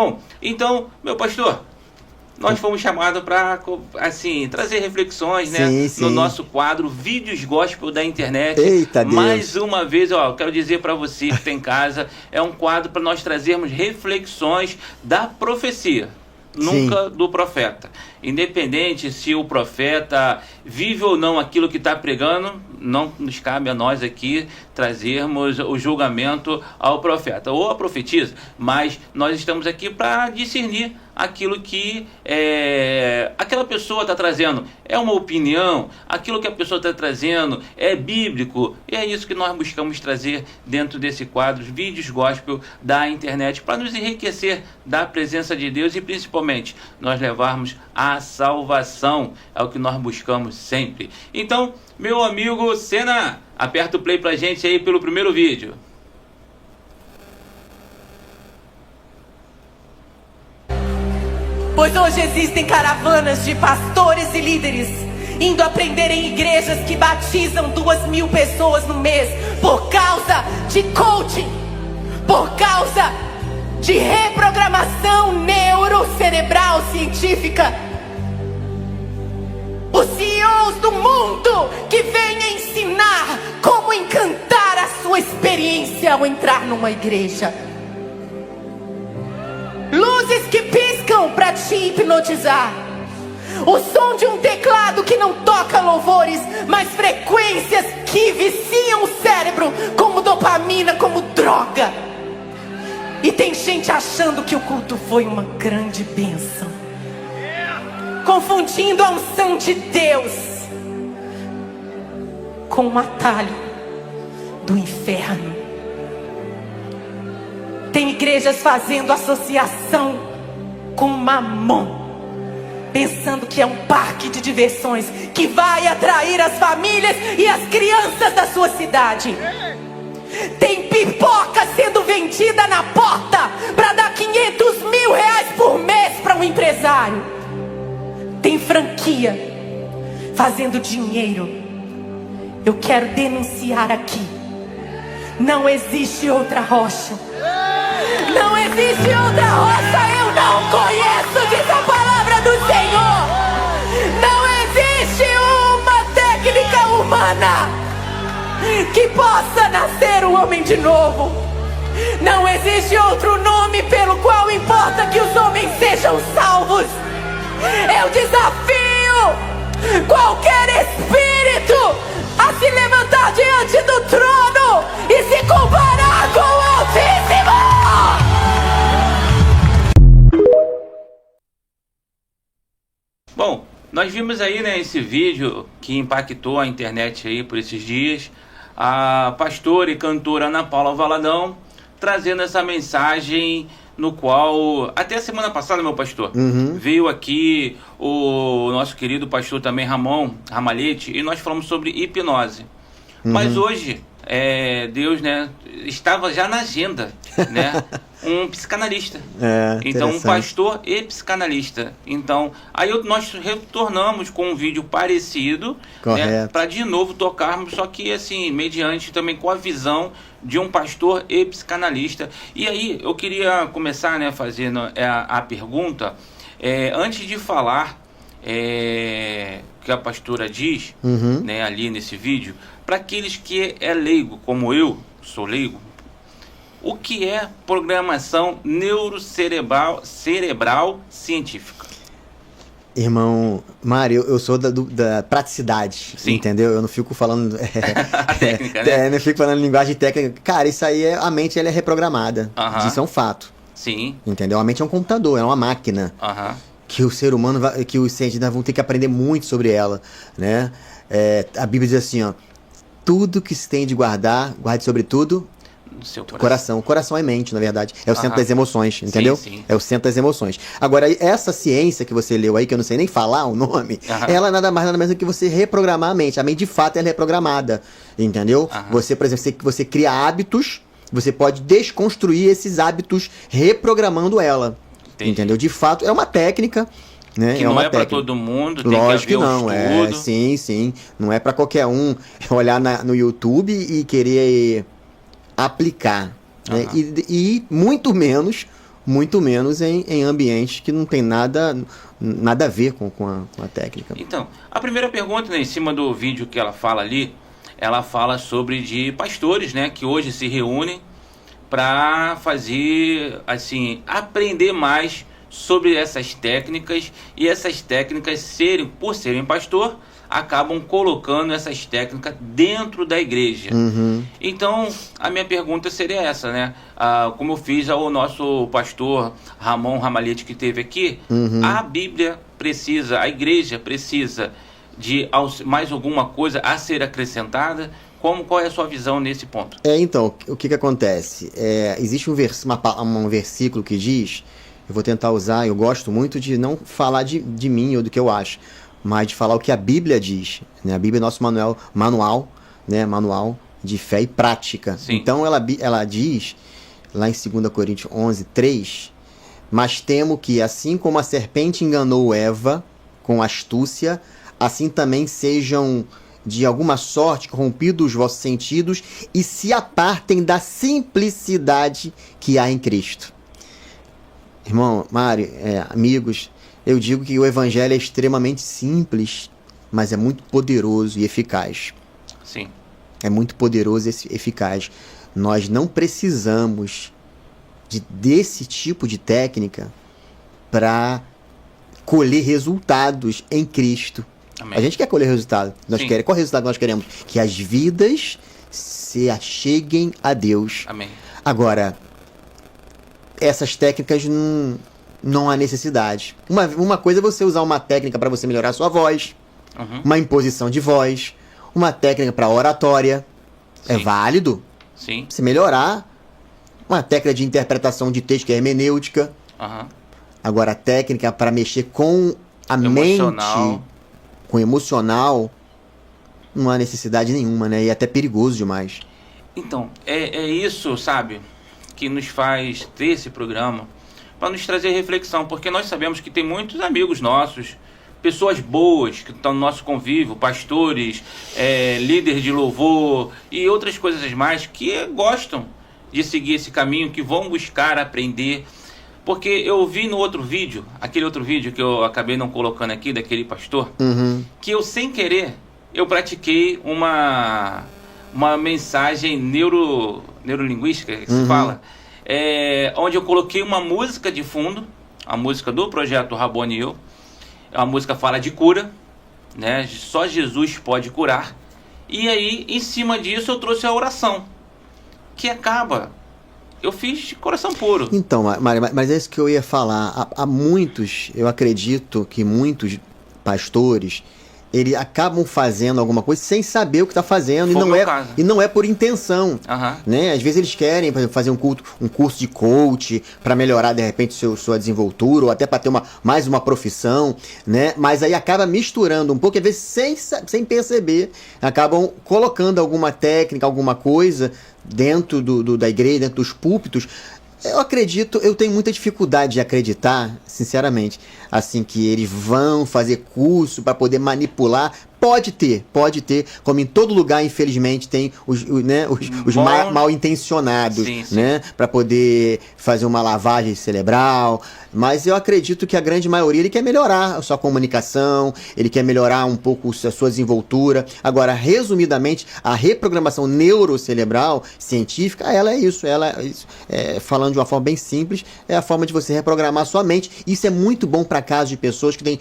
Bom, então, meu pastor, nós fomos chamados para, assim, trazer reflexões, né? Sim, sim. No nosso quadro Vídeos Gospel da Internet. Eita, Deus. Mais uma vez, ó, quero dizer para você que tem em casa, é um quadro para nós trazermos reflexões da profecia. Nunca do profeta. Independente se o profeta vive ou não aquilo que está pregando, não nos cabe a nós aqui trazermos o julgamento ao profeta ou à profetisa, mas nós estamos aqui para discernir aquilo que aquela pessoa está trazendo. É uma opinião, aquilo que a pessoa está trazendo é bíblico, e é isso que nós buscamos trazer dentro desse quadro, Vídeos Gospel da Internet, para nos enriquecer da presença de Deus e principalmente nós levarmos a salvação, é o que nós buscamos sempre. Então, meu amigo Senna, aperta o play pra gente aí pelo primeiro vídeo. Pois hoje existem caravanas de pastores e líderes indo aprender em igrejas que batizam 2.000 pessoas no mês por causa de coaching, por causa de reprogramação neurocerebral científica. Os CEOs do mundo que vêm ensinar como encantar a sua experiência ao entrar numa igreja. Luzes que piscam para te hipnotizar. O som de um teclado que não toca louvores, mas frequências que viciam o cérebro como dopamina, como droga. E tem gente achando que o culto foi uma grande bênção, confundindo a unção de Deus com um atalho do inferno. Tem igrejas fazendo associação com Mamon, pensando que é um parque de diversões que vai atrair as famílias e as crianças da sua cidade. Tem pipoca sendo vendida na porta para dar 500 mil reais por mês para um empresário. Tem franquia fazendo dinheiro. Eu quero denunciar aqui: não existe outra rocha. Não existe outra rocha. Eu não conheço, diz a palavra do Senhor. Não existe uma técnica humana que possa nascer um homem de novo. Não existe outro nome pelo qual importa que os homens sejam salvos. Eu desafio qualquer espírito a se levantar diante do trono e se comparar com o Altíssimo. Bom, nós vimos aí, né, esse vídeo que impactou a internet aí por esses dias. A pastora e cantora Ana Paula Valadão trazendo essa mensagem, no qual, até a semana passada, meu pastor, veio aqui o nosso querido pastor também, Ramon Ramalhete, e nós falamos sobre hipnose. Mas hoje, Deus, né, estava já na agenda, né, um psicanalista. Então, um pastor e psicanalista. Então, aí nós retornamos com um vídeo parecido, né, para de novo tocarmos, só que assim, mediante também com a visão de um pastor e psicanalista. E aí, eu queria começar, né, fazendo a pergunta, antes de falar que a pastora diz, né, ali nesse vídeo, para aqueles que é leigo, como eu sou leigo, o que é programação neurocerebral científica? Irmão Mário, eu sou da praticidade, entendeu? Eu não fico falando a técnica, né? Não fico falando linguagem técnica. Cara, isso aí a mente ela é reprogramada. Isso é um fato. Sim. Entendeu? A mente é um computador, é uma máquina. Que o ser humano, que os cientistas vão ter que aprender muito sobre ela, né? A Bíblia diz assim, ó: tudo que se tem de guarde sobre tudo seu coração. O coração é mente, na verdade. É o centro das emoções, entendeu? Sim. É o centro das emoções. Agora, essa ciência que você leu aí, que eu não sei nem falar o nome, ela nada mais nada menos do que você reprogramar a mente. A mente, de fato, ela é reprogramada, entendeu? Você, por exemplo, você cria hábitos, você pode desconstruir esses hábitos reprogramando ela. Entendeu? De fato, é uma técnica, né? Que não é para todo mundo, tem lógico que haver não, um estudo. Sim. Não é para qualquer um olhar no YouTube e querer aplicar, né? E muito menos muito menos em ambientes que não tem nada a ver com a técnica. Então, a primeira pergunta, né, em cima do vídeo que ela fala ali, ela fala sobre de pastores, né, que hoje se reúnem para fazer, assim, aprender mais sobre essas técnicas, e essas técnicas, por serem pastor, acabam colocando essas técnicas dentro da igreja. Então, a minha pergunta seria essa, né? Como eu fiz ao nosso pastor Ramon Ramalhete, que esteve aqui, a Bíblia precisa, a igreja precisa de mais alguma coisa a ser acrescentada? Qual é a sua visão nesse ponto? Então, o que acontece? Existe um versículo que diz, eu vou tentar usar, eu gosto muito de não falar de mim ou do que eu acho, mas de falar o que a Bíblia diz, né? A Bíblia é nosso manual, né? Manual de fé e prática. Sim. Então ela diz, lá em 2 Coríntios 11:3, mas temo que, assim como a serpente enganou Eva com astúcia, assim também sejam de alguma sorte corrompidos os vossos sentidos e se apartem da simplicidade que há em Cristo. Irmão, Mário, amigos, eu digo que o evangelho é extremamente simples, mas é muito poderoso e eficaz. Sim. É muito poderoso e eficaz. Nós não precisamos desse tipo de técnica para colher resultados em Cristo. Amém. A gente quer colher resultado. Qual é o resultado que nós queremos? Que as vidas se acheguem a Deus. Amém. Agora, essas técnicas não há necessidade. Uma coisa é você usar uma técnica para você melhorar a sua voz, uma imposição de voz, uma técnica para oratória. Sim. É válido. Sim. Você melhorar. Uma técnica de interpretação de texto, que é hermenêutica. Agora, a técnica para mexer com a mente, com o emocional, não há necessidade nenhuma, né? E é até perigoso demais. Então, é isso, sabe, que nos faz ter esse programa, para nos trazer reflexão, porque nós sabemos que tem muitos amigos nossos, pessoas boas que estão no nosso convívio, pastores, líderes de louvor e outras coisas mais, que gostam de seguir esse caminho, que vão buscar aprender. Porque eu vi no outro vídeo, aquele outro vídeo que eu acabei não colocando aqui, daquele pastor, que eu, sem querer, eu pratiquei uma mensagem neurolinguística, que se fala, onde eu coloquei uma música de fundo, a música do projeto Rabonio. A música fala de cura, né? Só Jesus pode curar. E aí, em cima disso, eu trouxe a oração, que acaba... Eu fiz de coração puro. Então, mas é isso que eu ia falar. Há muitos, eu acredito que muitos pastores, eles acabam fazendo alguma coisa sem saber o que está fazendo, e não é por intenção. Né? Às vezes eles querem fazer um curso de coach para melhorar, de repente, sua desenvoltura, ou até para ter mais uma profissão, né? Mas aí acaba misturando um pouco, às vezes sem perceber, acabam colocando alguma técnica, alguma coisa dentro da igreja, dentro dos púlpitos. Eu tenho muita dificuldade de acreditar, sinceramente, assim, que eles vão fazer curso para poder manipular. Pode ter, como em todo lugar, infelizmente, tem os mal intencionados, né, para poder fazer uma lavagem cerebral. Mas eu acredito que a grande maioria, ele quer melhorar a sua comunicação, ele quer melhorar um pouco a sua desenvoltura. Agora, resumidamente, a reprogramação neurocerebral científica, ela é isso. Falando de uma forma bem simples, é a forma de você reprogramar a sua mente. Isso é muito bom para casos de pessoas que têm,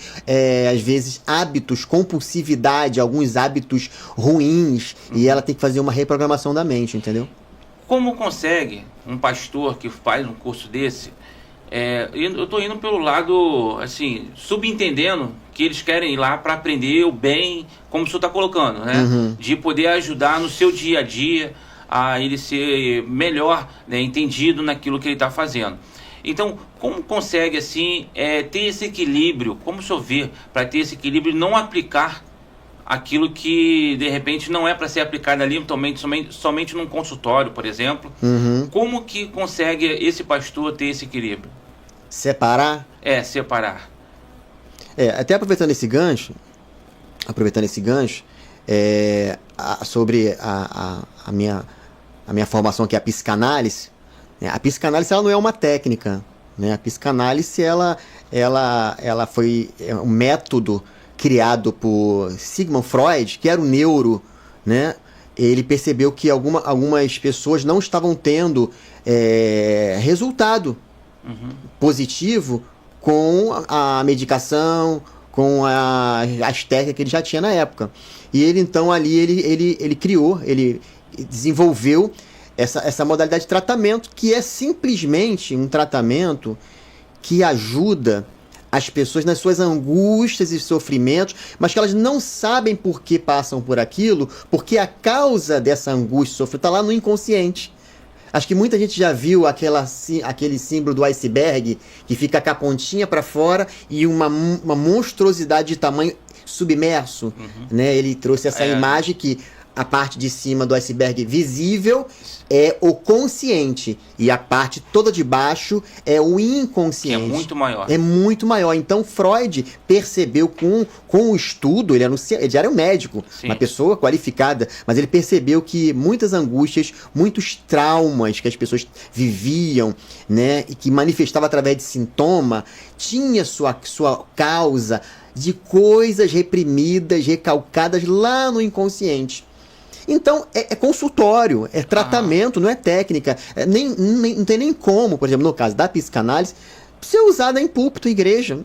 às vezes, hábitos, compulsividade, alguns hábitos ruins, e ela tem que fazer uma reprogramação da mente, entendeu? Como consegue um pastor que faz um curso desse? Eu estou indo pelo lado, assim, subentendendo que eles querem ir lá para aprender o bem, como o senhor está colocando, né? De poder ajudar no seu dia a dia a ele ser melhor, né, entendido naquilo que ele está fazendo. Então, como consegue, assim, ter esse equilíbrio? Como o senhor vê para ter esse equilíbrio e não aplicar aquilo que, de repente, não é para ser aplicado ali, somente num consultório, por exemplo? Como que consegue esse pastor ter esse equilíbrio? Separar? Separar. Até aproveitando esse gancho, sobre a minha formação, que é a psicanálise. A psicanálise, ela não é uma técnica, né? A psicanálise, ela foi um método criado por Sigmund Freud, que era o neuro, né? Ele percebeu que algumas pessoas não estavam tendo resultado positivo com a medicação, com as técnicas que ele já tinha na época. E ele, então, ali, ele criou, ele desenvolveu essa modalidade de tratamento, que é simplesmente um tratamento que ajuda as pessoas nas suas angústias e sofrimentos, mas que elas não sabem por que passam por aquilo, porque a causa dessa angústia e sofrimento está lá no inconsciente. Acho que muita gente já viu aquele símbolo do iceberg, que fica com a pontinha para fora e uma monstruosidade de tamanho submerso. Né? Ele trouxe essa imagem que a parte de cima do iceberg visível é o consciente e a parte toda de baixo é o inconsciente. Que é muito maior. É muito maior. Então Freud percebeu com o estudo, ele já era um médico, uma pessoa qualificada, mas ele percebeu que muitas angústias, muitos traumas que as pessoas viviam, né, e que manifestava através de sintoma, tinha sua causa de coisas reprimidas, recalcadas lá no inconsciente. Então, é consultório, é tratamento, não é técnica. Não tem nem como, por exemplo, no caso da psicanálise, ser usada em púlpito, igreja.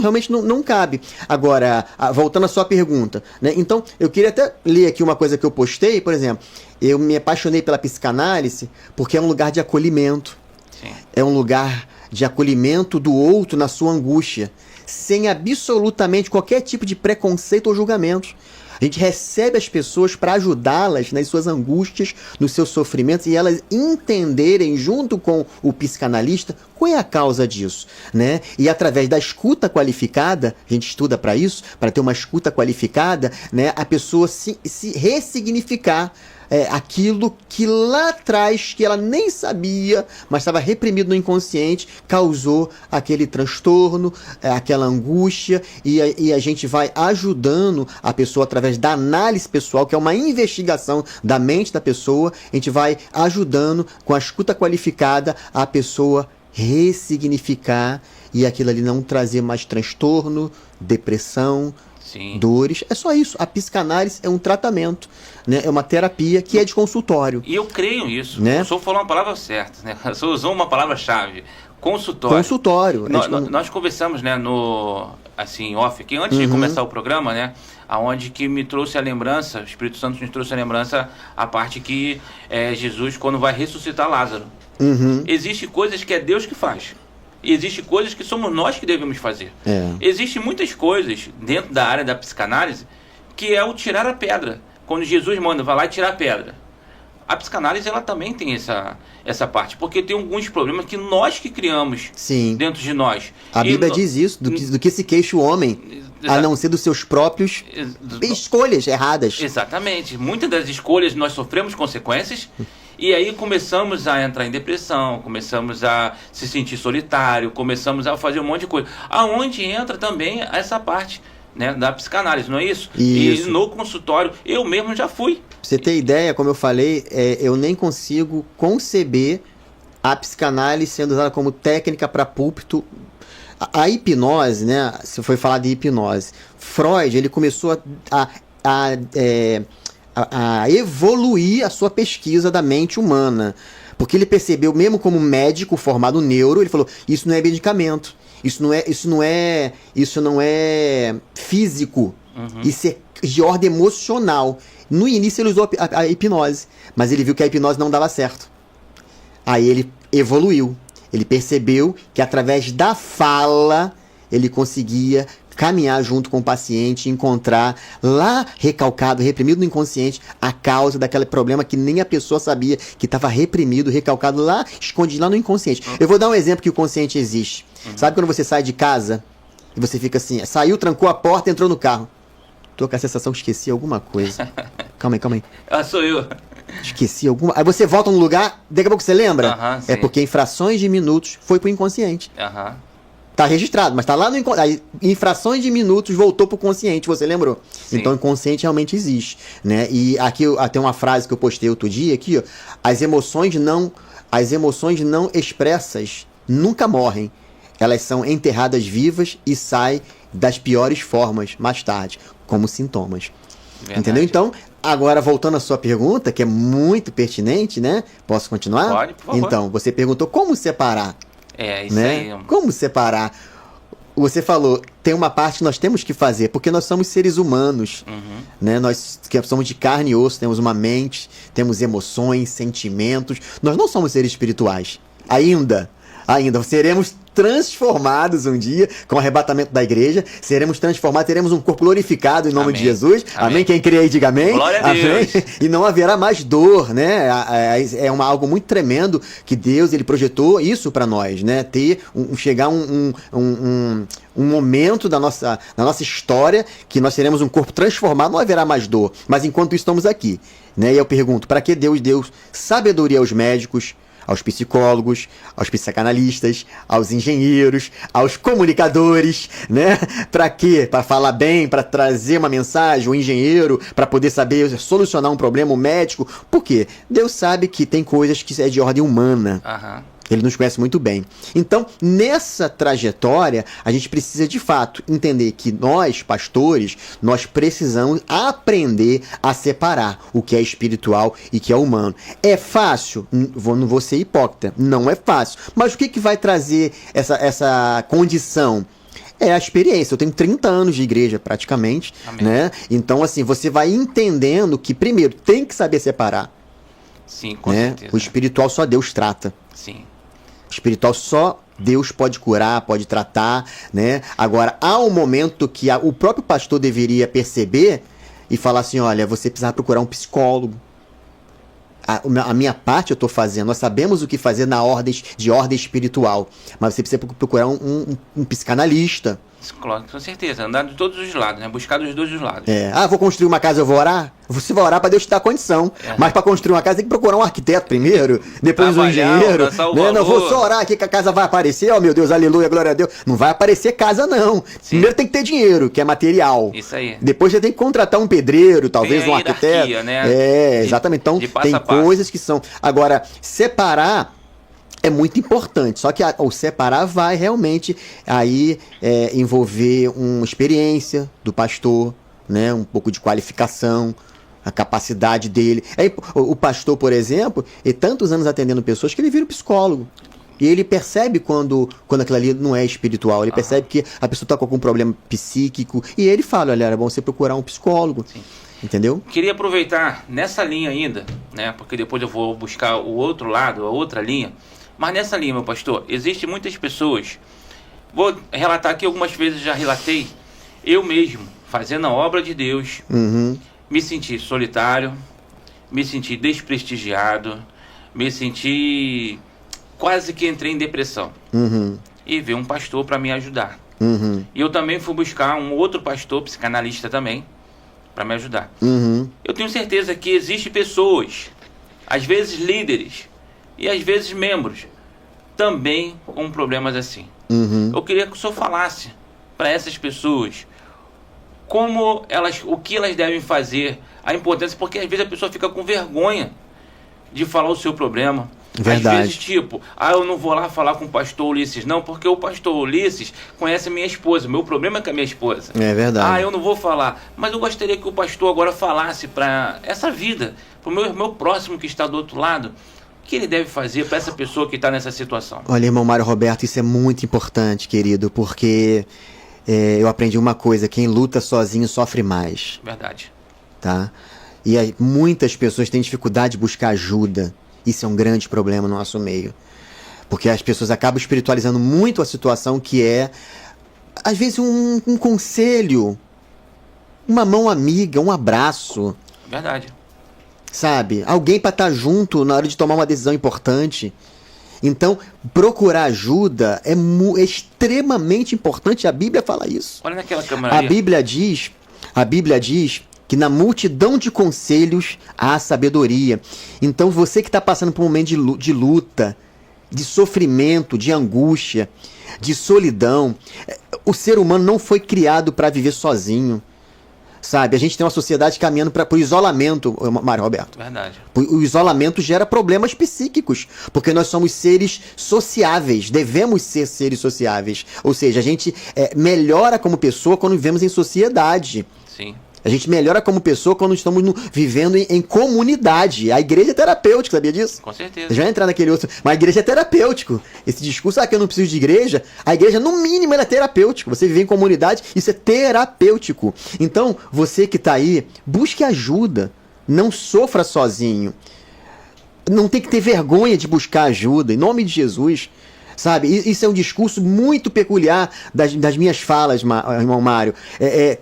Realmente não cabe. Agora, voltando à sua pergunta, né? Então, eu queria até ler aqui uma coisa que eu postei, por exemplo. Eu me apaixonei pela psicanálise porque é um lugar de acolhimento. Sim. É um lugar de acolhimento do outro na sua angústia, sem absolutamente qualquer tipo de preconceito ou julgamento. A gente recebe as pessoas para ajudá-las nas suas angústias, nos seus sofrimentos, e elas entenderem, junto com o psicanalista, qual é a causa disso, né? E através da escuta qualificada, a gente estuda para isso, para ter uma escuta qualificada, né? A pessoa se ressignificar aquilo que lá atrás, que ela nem sabia, mas estava reprimido no inconsciente, causou aquele transtorno, aquela angústia, e a gente vai ajudando a pessoa através da análise pessoal, que é uma investigação da mente da pessoa, a gente vai ajudando com a escuta qualificada a pessoa ressignificar e aquilo ali não trazer mais transtorno, depressão, dores. É só isso. A psicanálise é um tratamento, né? É uma terapia que é de consultório. E eu creio nisso. Né? O senhor falou uma palavra certa, né? O senhor usou uma palavra-chave. Consultório. Consultório. Nós conversamos, né, assim, off, que antes de começar o programa, né, aonde que me trouxe a lembrança, o Espírito Santo nos trouxe a lembrança, a parte que Jesus, quando vai ressuscitar Lázaro. Existem coisas que é Deus que faz. E existem coisas que somos nós que devemos fazer. Existem muitas coisas dentro da área da psicanálise que é o tirar a pedra. Quando Jesus manda, vai lá e tirar a pedra. A psicanálise, ela também tem essa parte, porque tem alguns problemas que nós que criamos dentro de nós. A Bíblia diz isso, do que se queixa o homem, a não ser dos seus próprios escolhas erradas. Exatamente. Muitas das escolhas nós sofremos consequências. E aí começamos a entrar em depressão, começamos a se sentir solitário, começamos a fazer um monte de coisa. Aonde entra também essa parte, né, da psicanálise, não é isso? Isso. E no consultório, eu mesmo já fui. Pra você ter ideia, como eu falei, eu nem consigo conceber a psicanálise sendo usada como técnica para púlpito. A hipnose, né? Se foi falar de hipnose, Freud, ele começou a evoluir a sua pesquisa da mente humana. Porque ele percebeu, mesmo como médico formado neuro, ele falou, isso não é medicamento, isso não é físico, isso é de ordem emocional. No início ele usou a hipnose, mas ele viu que a hipnose não dava certo. Aí ele evoluiu, ele percebeu que através da fala ele conseguia caminhar junto com o paciente, encontrar lá recalcado, reprimido no inconsciente, a causa daquele problema que nem a pessoa sabia que estava reprimido, recalcado lá, escondido lá no inconsciente. Eu vou dar um exemplo que o consciente existe. Sabe quando você sai de casa e você fica assim, saiu, trancou a porta, entrou no carro. Tô com a sensação que esqueci alguma coisa. Calma aí. Sou eu. Esqueci alguma... Aí você volta no lugar, daqui a pouco você lembra? É porque em frações de minutos foi pro inconsciente. Tá registrado, mas tá lá no inconsciente. Em frações de minutos voltou pro consciente, você lembrou? Sim. Então o inconsciente realmente existe, né? E aqui tem uma frase que eu postei outro dia aqui, ó. As emoções não expressas nunca morrem. Elas são enterradas vivas e saem das piores formas mais tarde, como sintomas. Verdade. Entendeu? Então, agora voltando à sua pergunta, que é muito pertinente, né? Posso continuar? Pode, por favor. Então, você perguntou como separar. Isso né? aí. Como separar? Você falou, tem uma parte que nós temos que fazer, porque nós somos seres humanos, né? Nós que somos de carne e osso, temos uma mente, temos emoções, sentimentos. Nós não somos seres espirituais. Ainda seremos transformados um dia com o arrebatamento da igreja, seremos transformados, teremos um corpo glorificado em nome de Jesus. Amém. Quem crê aí, diga amém. Glória a Deus. E não haverá mais dor, né? É algo muito tremendo que Deus ele projetou isso para nós, né? Chegar um momento da nossa história que nós teremos um corpo transformado, não haverá mais dor. Mas enquanto isso estamos aqui, né? E eu pergunto, para que Deus deu sabedoria aos médicos, aos psicólogos, aos psicanalistas, aos engenheiros, aos comunicadores, né? Para quê? Para falar bem, para trazer uma mensagem, o engenheiro, para poder saber solucionar um problema, o médico. Por quê? Deus sabe que tem coisas que é de ordem humana. Ele nos conhece muito bem. Então, nessa trajetória, a gente precisa, de fato, entender que nós, pastores, nós precisamos aprender a separar o que é espiritual e o que é humano. É fácil? Não vou ser hipócrita. Não é fácil. Mas o que vai trazer essa condição? É a experiência. Eu tenho 30 anos de igreja, praticamente. Né? Então, assim, você vai entendendo que, primeiro, tem que saber separar. Sim, com certeza. O espiritual só Deus trata. Sim. Espiritual só Deus pode curar, pode tratar, né? Agora, há um momento que o próprio pastor deveria perceber e falar assim, olha, você precisa procurar um psicólogo. A minha parte eu estou fazendo, nós sabemos o que fazer de ordem espiritual, mas você precisa procurar um psicanalista. Claro, com certeza, andar de todos os lados, né? Buscar dos dois lados. Vou construir uma casa, eu vou orar? Você vai orar para Deus te dar condição. Mas para construir uma casa tem que procurar um arquiteto primeiro, depois um engenheiro. Né? Não vou só orar aqui que a casa vai aparecer, meu Deus, aleluia, glória a Deus. Não vai aparecer casa, não. Sim. Primeiro tem que ter dinheiro, que é material. Isso aí. Depois você tem que contratar um pedreiro, talvez um arquiteto. Né? Exatamente. Então tem coisas que são. Agora, separar é muito importante, só que o separar vai realmente aí envolver uma experiência do pastor, né? Um pouco de qualificação, a capacidade dele. O pastor, por exemplo, tantos anos atendendo pessoas que ele vira um psicólogo. E ele percebe quando aquilo ali não é espiritual, ele percebe que a pessoa está com algum problema psíquico, e ele fala, olha, é bom você procurar um psicólogo. Sim. Entendeu? Queria aproveitar nessa linha ainda, né? Porque depois eu vou buscar o outro lado, a outra linha. Mas nessa linha, meu pastor, existem muitas pessoas. Vou relatar aqui, algumas vezes já relatei. Eu mesmo, fazendo a obra de Deus, me senti solitário, me senti desprestigiado, me senti quase que entrei em depressão. E veio um pastor para me ajudar. E eu também fui buscar um outro pastor, psicanalista também, para me ajudar. Eu tenho certeza que existem pessoas, às vezes líderes, e às vezes membros, também com problemas assim. Eu queria que o senhor falasse para essas pessoas o que elas devem fazer, a importância, porque às vezes a pessoa fica com vergonha de falar o seu problema. Verdade. Às vezes, eu não vou lá falar com o pastor Ulisses, não, porque o pastor Ulisses conhece a minha esposa, o meu problema é com a minha esposa. É verdade. Eu não vou falar, mas eu gostaria que o pastor agora falasse para essa vida, para o meu próximo que está do outro lado, o que ele deve fazer para essa pessoa que está nessa situação? Olha, irmão Mário Roberto, isso é muito importante, querido, porque eu aprendi uma coisa, quem luta sozinho sofre mais. Verdade. Tá? E aí, muitas pessoas têm dificuldade de buscar ajuda. Isso é um grande problema no nosso meio. Porque as pessoas acabam espiritualizando muito a situação, que é, às vezes, um conselho, uma mão amiga, um abraço. Verdade. Sabe? Alguém para estar junto na hora de tomar uma decisão importante. Então, procurar ajuda é extremamente importante. A Bíblia fala isso. Olha naquela câmera aí. A Bíblia diz que na multidão de conselhos há sabedoria. Então, você que está passando por um momento de luta, de sofrimento, de angústia, de solidão, o ser humano não foi criado para viver sozinho. sabe? A gente tem uma sociedade caminhando para o isolamento, Mário Roberto. Verdade. O isolamento gera problemas psíquicos, porque nós somos seres sociáveis, devemos ser seres sociáveis. Ou seja, a gente melhora como pessoa quando vivemos em sociedade. Sim. A gente melhora como pessoa quando estamos vivendo em comunidade. A igreja é terapêutica, sabia disso? Com certeza. Você já vai entrar naquele outro. Mas a igreja é terapêutico. Esse discurso, que eu não preciso de igreja, a igreja, no mínimo, ela é terapêutico. Você viver em comunidade, isso é terapêutico. Então, você que está aí, busque ajuda. Não sofra sozinho. Não tem que ter vergonha de buscar ajuda. Em nome de Jesus. Sabe, isso é um discurso muito peculiar das minhas falas, irmão Mário.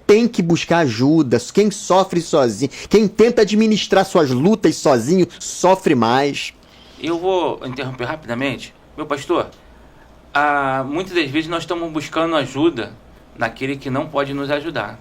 Tem que buscar ajuda. Quem sofre sozinho, quem tenta administrar suas lutas sozinho, sofre mais. Eu vou interromper rapidamente. Meu pastor, muitas das vezes nós estamos buscando ajuda naquele que não pode nos ajudar.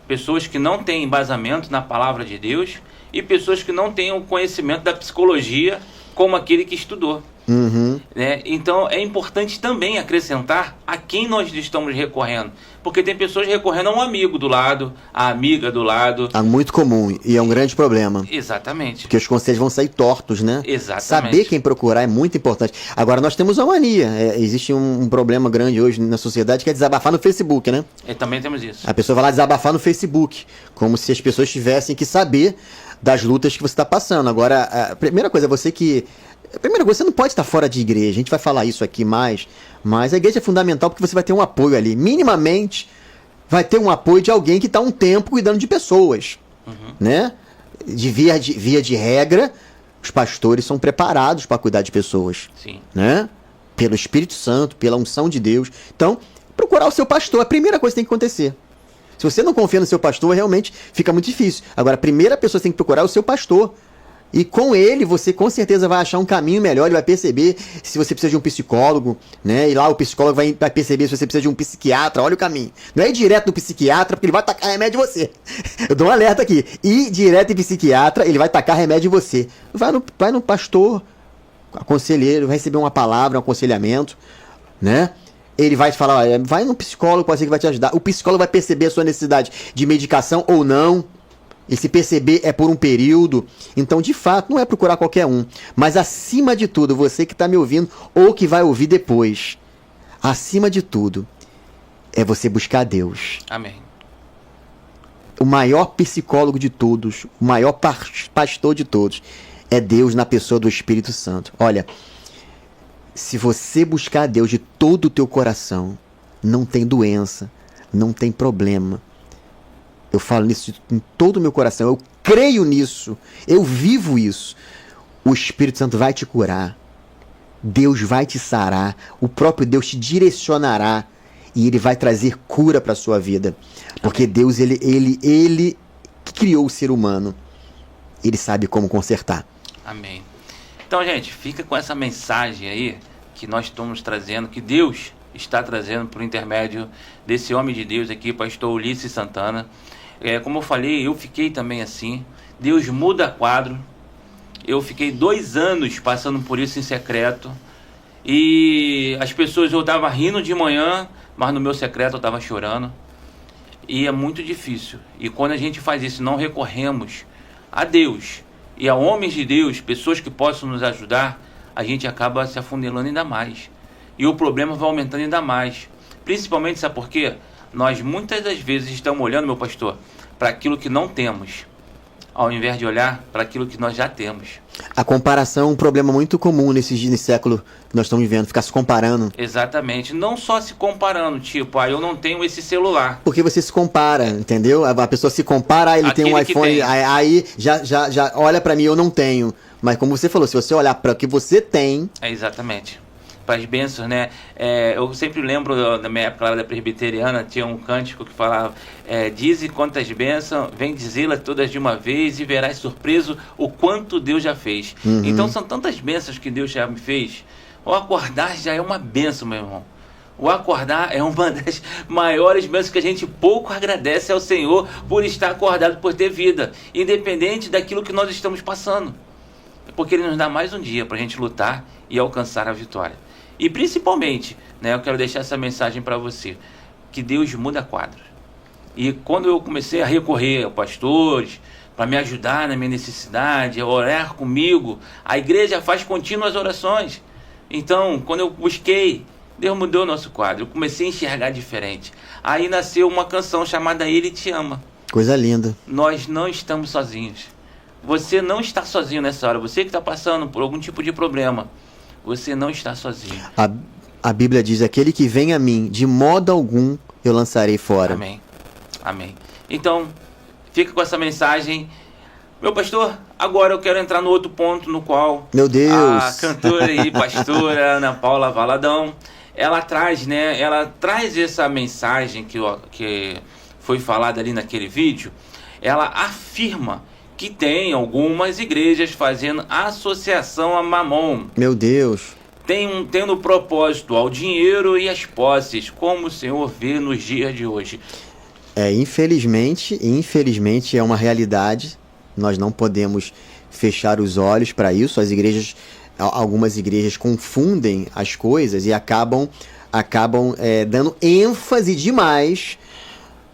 Pessoas que não têm embasamento na palavra de Deus e pessoas que não têm o conhecimento da psicologia como aquele que estudou. Uhum. Né? Então é importante também acrescentar a quem nós estamos recorrendo, porque tem pessoas recorrendo a um amigo do lado, a amiga do lado. É muito comum e é um grande problema. Exatamente. Porque os conselhos vão sair tortos, né? Exatamente. Saber quem procurar é muito importante. Agora nós temos uma mania. Existe um problema grande hoje na sociedade que é desabafar no Facebook, né? Também temos isso. A pessoa vai lá desabafar no Facebook, como se as pessoas tivessem que saber das lutas que você está passando. Agora, a primeira coisa, você não pode estar fora de igreja. A gente vai falar isso aqui mais, mas a igreja é fundamental porque você vai ter um apoio ali. Minimamente, vai ter um apoio de alguém que está um tempo cuidando de pessoas. Uhum. Né? Via de regra, os pastores são preparados para cuidar de pessoas. Sim. Né? Pelo Espírito Santo, pela unção de Deus. Então, procurar o seu pastor é a primeira coisa que tem que acontecer. Se você não confia no seu pastor, realmente fica muito difícil. Agora, a primeira pessoa que tem que procurar é o seu pastor. E com ele, você com certeza vai achar um caminho melhor. Ele vai perceber se você precisa de um psicólogo, né? E lá o psicólogo vai perceber se você precisa de um psiquiatra. Olha o caminho. Não é ir direto no psiquiatra, porque ele vai tacar remédio em você. Eu dou um alerta aqui. Ir direto em psiquiatra, ele vai tacar remédio em você. Vai no pastor, conselheiro, vai receber uma palavra, um aconselhamento, né? Ele vai te falar, vai no psicólogo, pode ser que vai te ajudar. O psicólogo vai perceber a sua necessidade de medicação ou não. E se perceber é por um período. Então, de fato, não é procurar qualquer um. Mas, acima de tudo, você que está me ouvindo ou que vai ouvir depois, acima de tudo, é você buscar Deus. Amém. O maior psicólogo de todos, o maior pastor de todos, é Deus na pessoa do Espírito Santo. Olha, se você buscar Deus de todo o teu coração, não tem doença, não tem problema. Eu falo isso em todo o meu coração. Eu creio nisso. Eu vivo isso. O Espírito Santo vai te curar. Deus vai te sarar. O próprio Deus te direcionará. E Ele vai trazer cura para a sua vida. Porque Deus, ele que criou o ser humano. Ele sabe como consertar. Amém. Então, gente, fica com essa mensagem aí que nós estamos trazendo, que Deus está trazendo por intermédio desse homem de Deus aqui, pastor Ulisses Santana. Como eu falei, eu fiquei também assim. Deus muda quadro. Eu fiquei 2 anos passando por isso em secreto. E as pessoas, eu estava rindo de manhã, mas no meu secreto eu estava chorando. E é muito difícil. E quando a gente faz isso, não recorremos a Deus e a homens de Deus, pessoas que possam nos ajudar, a gente acaba se afunilando ainda mais. E o problema vai aumentando ainda mais. Principalmente, sabe por quê? Nós muitas das vezes estamos olhando, meu pastor, para aquilo que não temos, ao invés de olhar para aquilo que nós já temos. A comparação é um problema muito comum nesse século que nós estamos vivendo, ficar se comparando. Exatamente, não só se comparando, tipo, eu não tenho esse celular. Porque você se compara, entendeu? A pessoa se compara, ele tem um iPhone, aí já olha para mim, eu não tenho. Mas como você falou, se você olhar para o que você tem... Exatamente. Para as bênçãos, né? Eu sempre lembro da minha época lá da presbiteriana, tinha um cântico que falava: dize quantas bênçãos, vem dizê-las todas de uma vez e verás surpreso o quanto Deus já fez. Uhum. Então são tantas bênçãos que Deus já me fez. O acordar já é uma bênção, meu irmão. O acordar é uma das maiores bênçãos que a gente pouco agradece ao Senhor por estar acordado, por ter vida, independente daquilo que nós estamos passando. Porque Ele nos dá mais um dia para a gente lutar e alcançar a vitória. E principalmente, né, eu quero deixar essa mensagem para você, que Deus muda quadros. E quando eu comecei a recorrer a pastores para me ajudar na minha necessidade, a orar comigo, a igreja faz contínuas orações. Então, quando eu busquei, Deus mudou o nosso quadro. Eu comecei a enxergar diferente. Aí nasceu uma canção chamada Ele Te Ama. Coisa linda. Nós não estamos sozinhos. Você não está sozinho nessa hora. Você que está passando por algum tipo de problema, você não está sozinho. A Bíblia diz: aquele que vem a mim, de modo algum eu lançarei fora. Amém. Amém. Então, fica com essa mensagem. Meu pastor, agora eu quero entrar no outro ponto no qual meu Deus, a cantora e pastora Ana Paula Valadão, ela traz, né? Ela traz essa mensagem que foi falada ali naquele vídeo. Ela afirma que tem algumas igrejas fazendo associação a mamon. Meu Deus. Tendo propósito ao dinheiro e às posses, como o Senhor vê nos dias de hoje. Infelizmente é uma realidade. Nós não podemos fechar os olhos para isso. Algumas igrejas confundem as coisas e acabam dando ênfase demais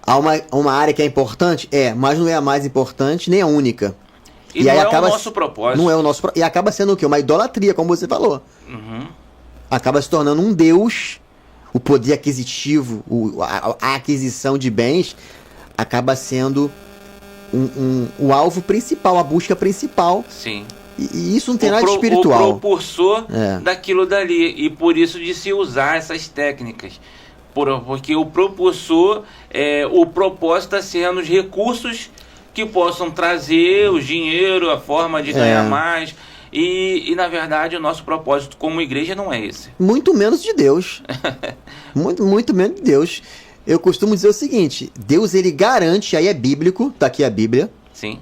a uma área que é importante, mas não é a mais importante nem a única. E não é o nosso propósito. Não é o nosso E acaba sendo o quê? Uma idolatria, como você falou. Uhum. Acaba se tornando um Deus. O poder aquisitivo, a aquisição de bens, acaba sendo o alvo principal, a busca principal. Sim. E isso não tem nada de espiritual. O propulsor daquilo dali. E por isso de se usar essas técnicas. Porque o propulsor, o propósito está sendo os recursos que possam trazer o dinheiro, a forma de ganhar mais. E na verdade o nosso propósito como igreja não é esse. Muito menos de Deus. muito menos de Deus. Eu costumo dizer o seguinte: Deus, ele garante, aí é bíblico, tá aqui a Bíblia. Sim.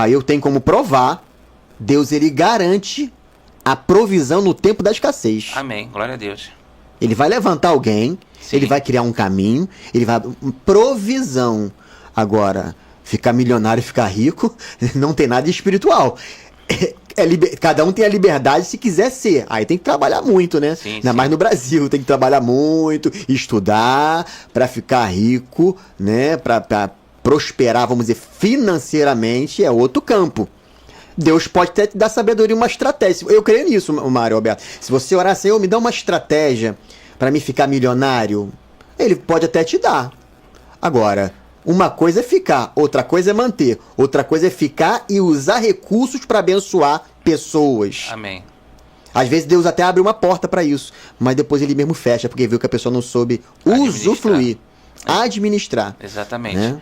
Eu tenho como provar. Deus, ele garante a provisão no tempo da escassez. Amém, glória a Deus. Ele vai levantar alguém, ele vai criar um caminho, ele vai... Provisão. Agora, ficar milionário e ficar rico não tem nada de espiritual. Cada um tem a liberdade se quiser ser. Aí tem que trabalhar muito, né? Ainda mais no Brasil, tem que trabalhar muito, estudar para ficar rico, né? Para prosperar, vamos dizer, financeiramente, é outro campo. Deus pode até te dar sabedoria, uma estratégia. Eu creio nisso, Mário Alberto. Se você orar, Senhor, me dá uma estratégia para mim ficar milionário, ele pode até te dar. Agora, uma coisa é ficar, outra coisa é manter, outra coisa é ficar e usar recursos para abençoar pessoas. Amém. Às vezes Deus até abre uma porta para isso, mas depois ele mesmo fecha, porque viu que a pessoa não soube usufruir, administrar. Exatamente. Né?